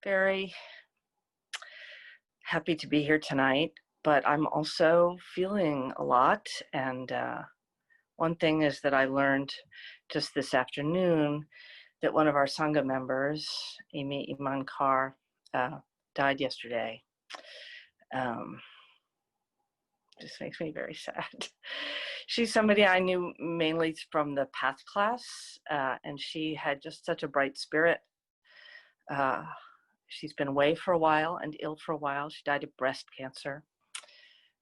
Very happy to be here tonight, but I'm also feeling a lot. And one thing is that I learned just this afternoon that one of our Sangha members, Amy Imankar, died yesterday. Just makes me very sad. She's somebody I knew mainly from the Path class, and she had just such a bright spirit. She's been away for a while and ill for a while. She died of breast cancer.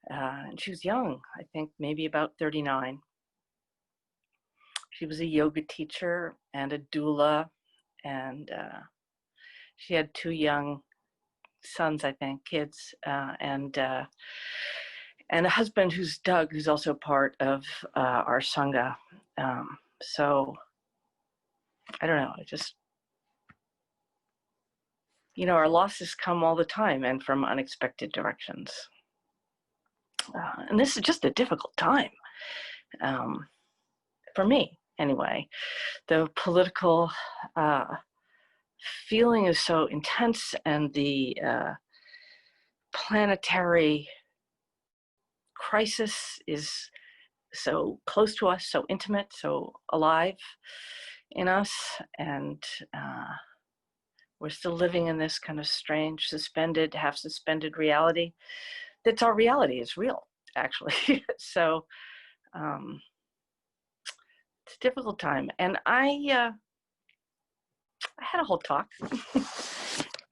And she was young, I think maybe about 39. She was a yoga teacher and a doula, and she had 2 young sons, I think, kids, and a husband who's Doug, who's also part of our Sangha. So I don't know, our losses come all the time and from unexpected directions. And this is just a difficult time, for me anyway. The political feeling is so intense, and the planetary crisis is so close to us, so intimate, so alive in us, and we're still living in this kind of strange, suspended, half suspended reality. That's our reality. It's real, actually. So it's a difficult time. And I had a whole talk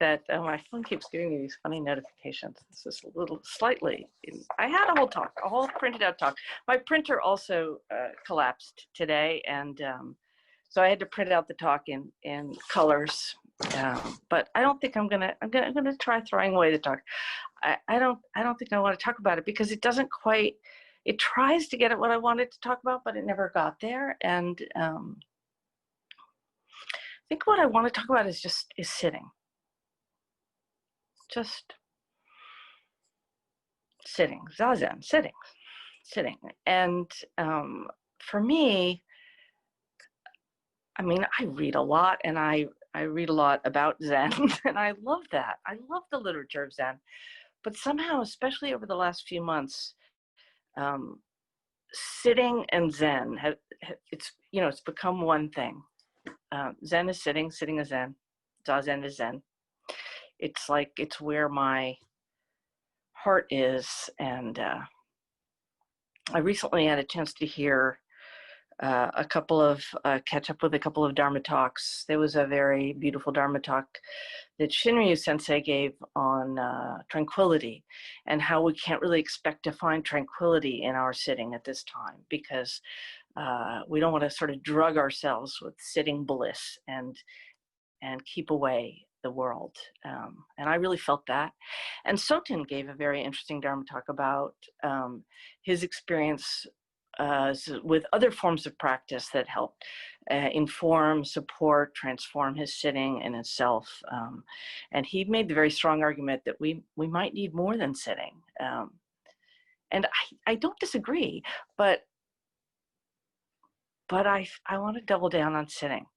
that my phone keeps giving me these funny notifications. This is a little slightly, I had a whole talk, a whole printed out talk. My printer also collapsed today, and so I had to print out the talk in colors. But I don't think I'm gonna try throwing away the talk. I don't think I want to talk about it because it doesn't quite, it tries to get at what I wanted to talk about, but it never got there. And I think what I want to talk about is sitting. Just sitting, zazen, sitting. And for me, I mean, I read a lot, and I read a lot about Zen, and I love that. I love the literature of Zen. But somehow, especially over the last few months, sitting and Zen, it's become one thing. Zen is sitting, sitting is Zen, zazen is Zen. It's like, it's where my heart is. And I recently had a chance to hear catch up with a couple of Dharma talks. There was a very beautiful Dharma talk that Shinryu Sensei gave on tranquility, and how we can't really expect to find tranquility in our sitting at this time, because we don't want to sort of drug ourselves with sitting bliss and keep away the world. And I really felt that. And Soten gave a very interesting Dharma talk about his experience with other forms of practice that helped inform, support, transform his sitting in itself. And he made the very strong argument that we might need more than sitting. And I don't disagree, but I want to double down on sitting.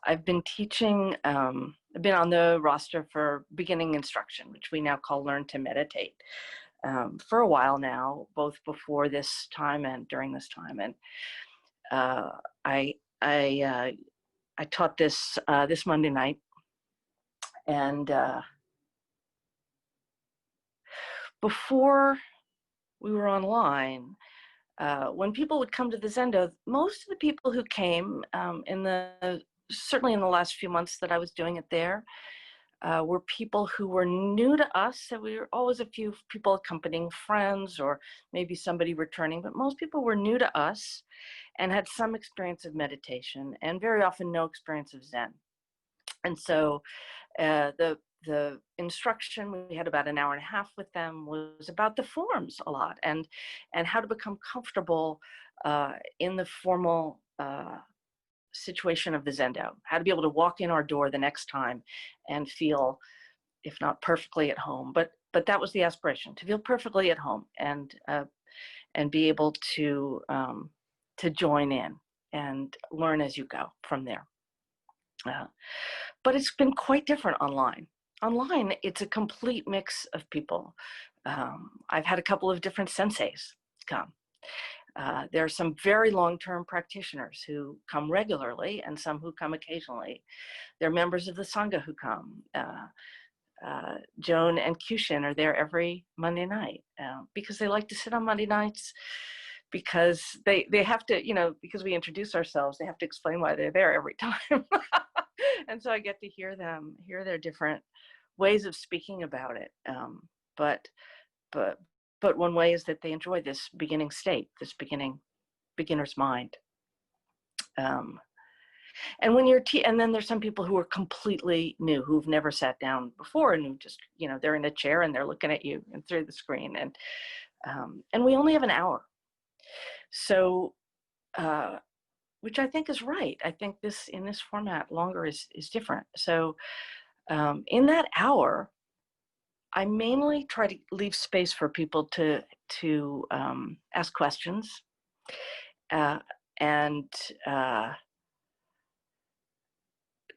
I've been teaching, I've been on the roster for beginning instruction, which we now call Learn to Meditate, for a while now, both before this time and during this time. And I taught this this Monday night, and before we were online, when people would come to the Zendo, most of the people who came certainly in the last few months that I was doing it there, were people who were new to us. So we were always a few people accompanying friends, or maybe somebody returning, but most people were new to us and had some experience of meditation, and very often no experience of Zen. And so the instruction, we had about an hour and a half with them, was about the forms a lot, and how to become comfortable in the formal situation of the Zendo, how to be able to walk in our door the next time and feel, if not perfectly at home, but that was the aspiration, to feel perfectly at home, and be able to join in and learn as you go from there. Uh, but it's been quite different online. Online, it's a complete mix of people. I've had a couple of different senseis come. There are some very long-term practitioners who come regularly and some who come occasionally. There are members of the Sangha who come. Joan and Kyushin are there every Monday night because they like to sit on Monday nights, because they have to, because we introduce ourselves, they have to explain why they're there every time. And so I get to hear their different ways of speaking about it. But one way is that they enjoy this beginning state, this beginner's mind. And when and then there's some people who are completely new, who've never sat down before, and who just, they're in a chair and they're looking at you and through the screen. And we only have an hour. So, which I think is right. I think in this format, longer is different. So in that hour, I mainly try to leave space for people to ask questions and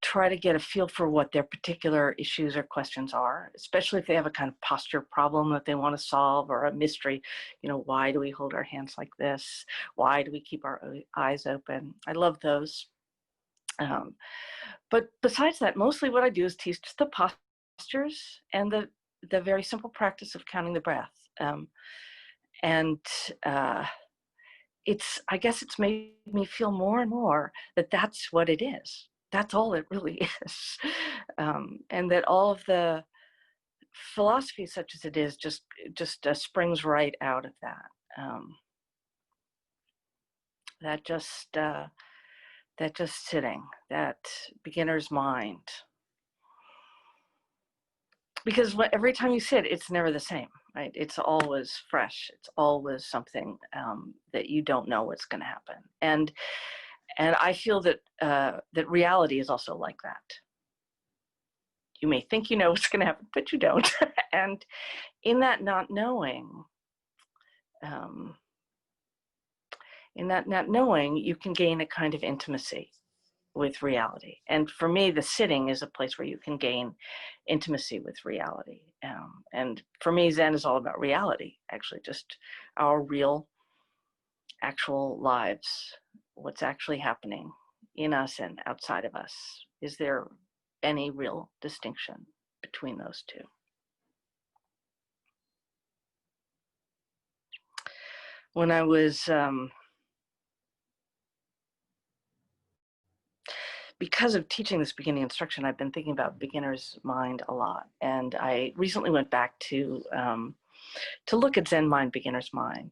try to get a feel for what their particular issues or questions are, especially if they have a kind of posture problem that they want to solve, or a mystery. Why do we hold our hands like this? Why do we keep our eyes open? I love those. But besides that, mostly what I do is teach the postures and the very simple practice of counting the breath. I guess it's made me feel more and more that that's what it is. That's all it really is. And that all of the philosophy, such as it is, just springs right out of that. That just sitting, that beginner's mind. Because every time you sit, it's never the same, right? It's always fresh. It's always something that you don't know what's going to happen. And I feel that that reality is also like that. You may think you know what's going to happen, but you don't. And in that not knowing, you can gain a kind of intimacy with reality. And for me, the sitting is a place where you can gain intimacy with reality. And for me, Zen is all about reality, actually, just our real, actual lives, what's actually happening in us and outside of us. Is there any real distinction between those two? When I was, because of teaching this beginning instruction, I've been thinking about beginner's mind a lot. And I recently went back to look at Zen mind, beginner's mind.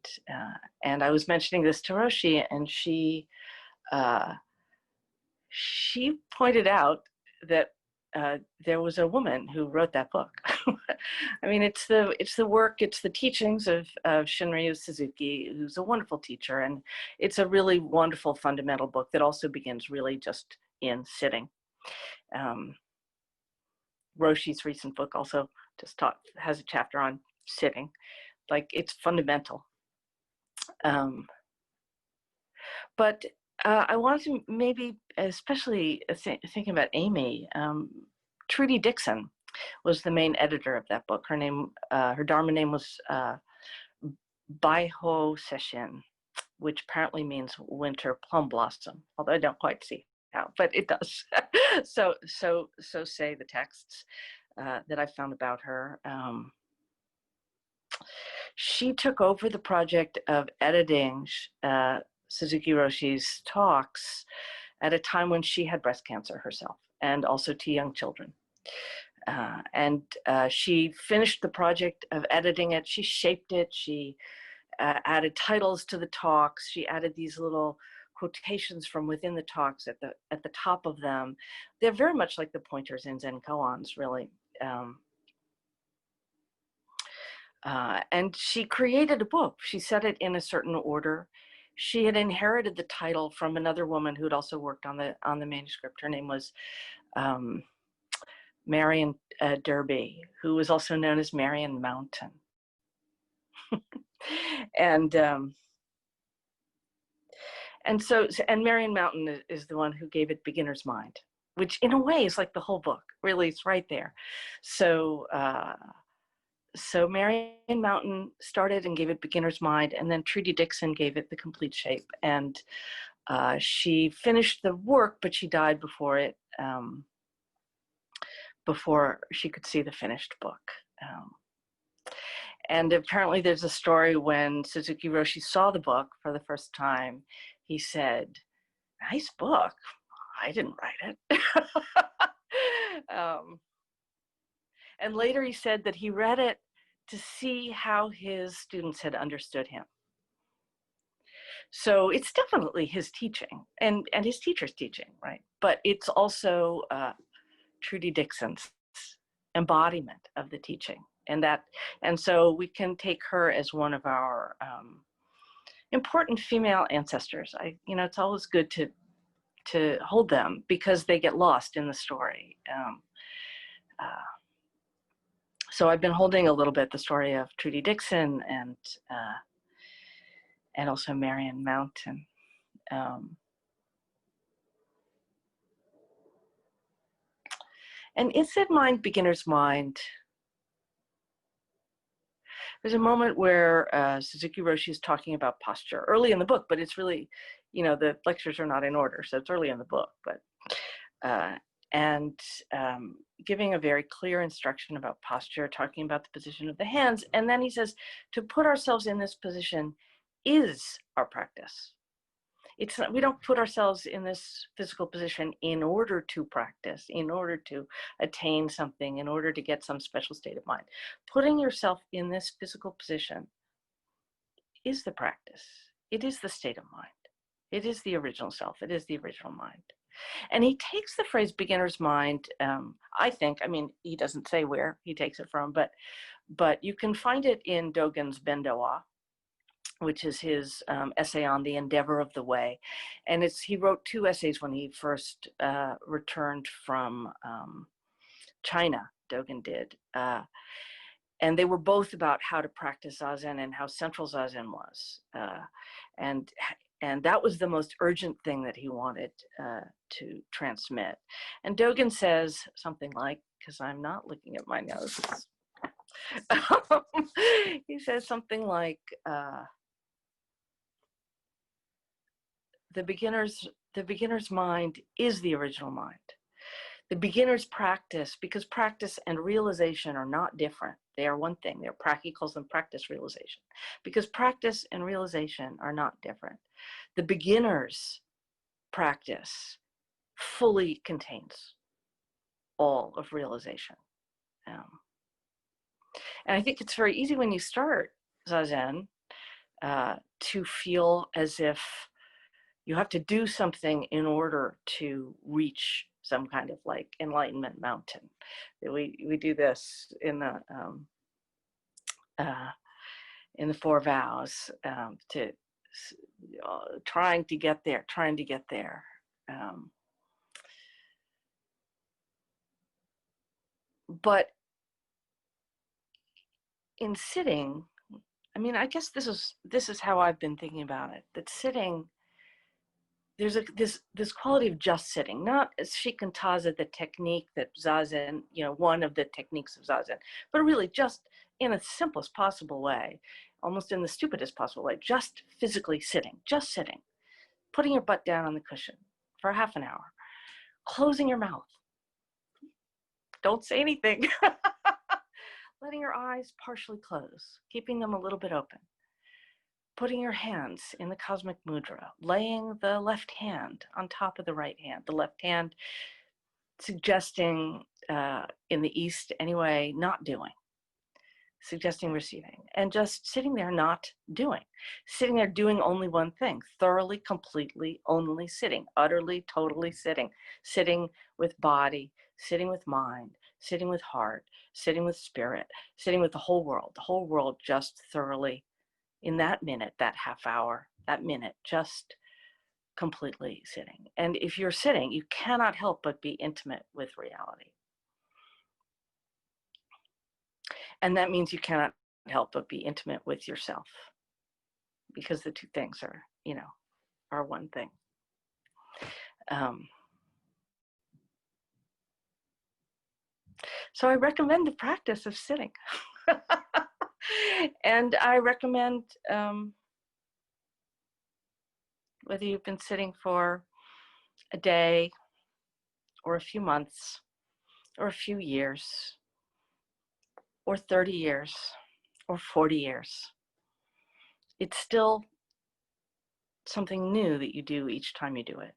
And I was mentioning this to Roshi, and she pointed out that there was a woman who wrote that book. I mean, it's the work, it's the teachings of Shinryu Suzuki, who's a wonderful teacher. And it's a really wonderful fundamental book that also begins really just in sitting. Roshi's recent book also just has a chapter on sitting. Like, it's fundamental. But I wanted to maybe, especially thinking about Amy, Trudy Dixon was the main editor of that book. Her Dharma name was Baiho Sesshin, which apparently means winter plum blossom, although I don't quite see how, but it does. so say the texts that I found about her. She took over the project of editing Suzuki Roshi's talks at a time when she had breast cancer herself, and also 2 young children. And she finished the project of editing it. She shaped it. She added titles to the talks. She added these little quotations from within the talks at the top of them. They're very much like the pointers in Zen koans, really. And she created a book. She set it in a certain order. She had inherited the title from another woman who had also worked on the manuscript. Her name was Marion Derby, who was also known as Marion Mountain. And Marion Mountain is the one who gave it beginner's mind. which in a way is like the whole book. Really, it's right there. So, so Marion Mountain started and gave it beginner's mind, and then Trudy Dixon gave it the complete shape. And she finished the work, but she died before she could see the finished book. And apparently there's a story when Suzuki Roshi saw the book for the first time, he said, "Nice book. I didn't write it." And later he said that he read it to see how his students had understood him. So it's definitely his teaching and his teacher's teaching, right? But it's also Trudy Dixon's embodiment of the teaching. And so we can take her as one of our important female ancestors. It's always good to hold them because they get lost in the story. So I've been holding a little bit the story of Trudy Dixon and also Marion Mountain. And Instead Mind, Beginner's Mind, there's a moment where Suzuki Roshi is talking about posture early in the book, but it's really, the lectures are not in order, so it's early in the book, but giving a very clear instruction about posture, talking about the position of the hands. And then he says, to put ourselves in this position is our practice. It's not, we don't put ourselves in this physical position in order to practice, in order to attain something, in order to get some special state of mind. Putting yourself in this physical position is the practice. It is the state of mind. It is the original self. It is the original mind. And he takes the phrase beginner's mind, I think, he doesn't say where he takes it from, but you can find it in Dogen's Bendowa, which is his essay on the endeavor of the way. And he wrote 2 essays when he first returned from China, Dogen did. And they were both about how to practice zazen and how central zazen was. And that was the most urgent thing that he wanted to transmit. And Dogen says something like, because I'm not looking at my notes, he says something like, the beginner's mind is the original mind. The beginner's practice, because practice and realization are not different. They are one thing. They're practicals and practice realization. Because practice and realization are not different. The beginner's practice fully contains all of realization. And I think it's very easy when you start zazen to feel as if you have to do something in order to reach some kind of like enlightenment mountain. We do this in the 4 vows, trying to get there. But in sitting, I guess this is how I've been thinking about it. That sitting, there's this quality of just sitting, not as shikantaza, the technique that zazen, one of the techniques of zazen, but really just in the simplest possible way, almost in the stupidest possible way, just physically sitting, putting your butt down on the cushion for half an hour, closing your mouth, don't say anything, letting your eyes partially close, keeping them a little bit open. Putting your hands in the cosmic mudra, laying the left hand on top of the right hand, the left hand suggesting, in the East anyway, not doing, suggesting receiving, and just sitting there not doing, sitting there doing only one thing, thoroughly, completely, only sitting, utterly, totally sitting with body, sitting with mind, sitting with heart, sitting with spirit, sitting with the whole world just thoroughly in that minute, that half hour, that minute, just completely sitting. And if you're sitting, you cannot help but be intimate with reality. And that means you cannot help but be intimate with yourself, because the 2 things are one thing. So I recommend the practice of sitting. And I recommend, whether you've been sitting for a day or a few months or a few years or 30 years or 40 years, it's still something new that you do each time you do it.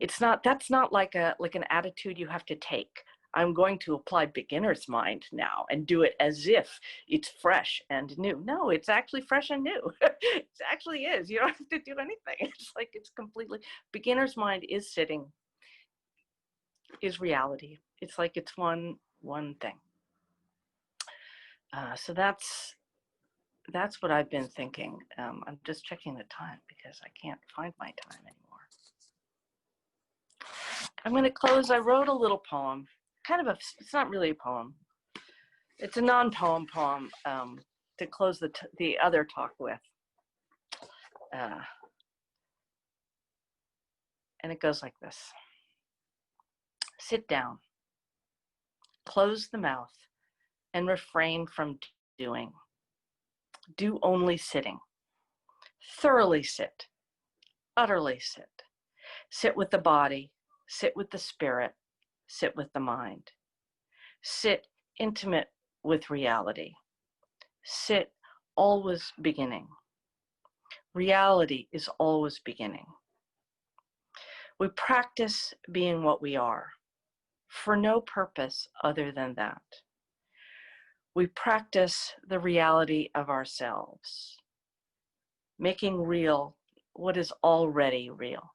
That's not like an attitude you have to take. I'm going to apply beginner's mind now and do it as if it's fresh and new. No, it's actually fresh and new. It actually is. You don't have to do anything. It's like it's completely, beginner's mind is sitting, is reality. It's like it's one thing. So that's what I've been thinking. I'm just checking the time because I can't find my time anymore. I'm going to close. I wrote a little poem, it's not really a poem. It's a non-poem poem to close the other talk with. And it goes like this. Sit down, close the mouth, and refrain from doing. Do only sitting. Thoroughly sit, utterly sit. Sit with the body, sit with the spirit, sit with the mind. Sit intimate with reality. Sit always beginning. Reality is always beginning. We practice being what we are for no purpose other than that. We practice the reality of ourselves, making real what is already real.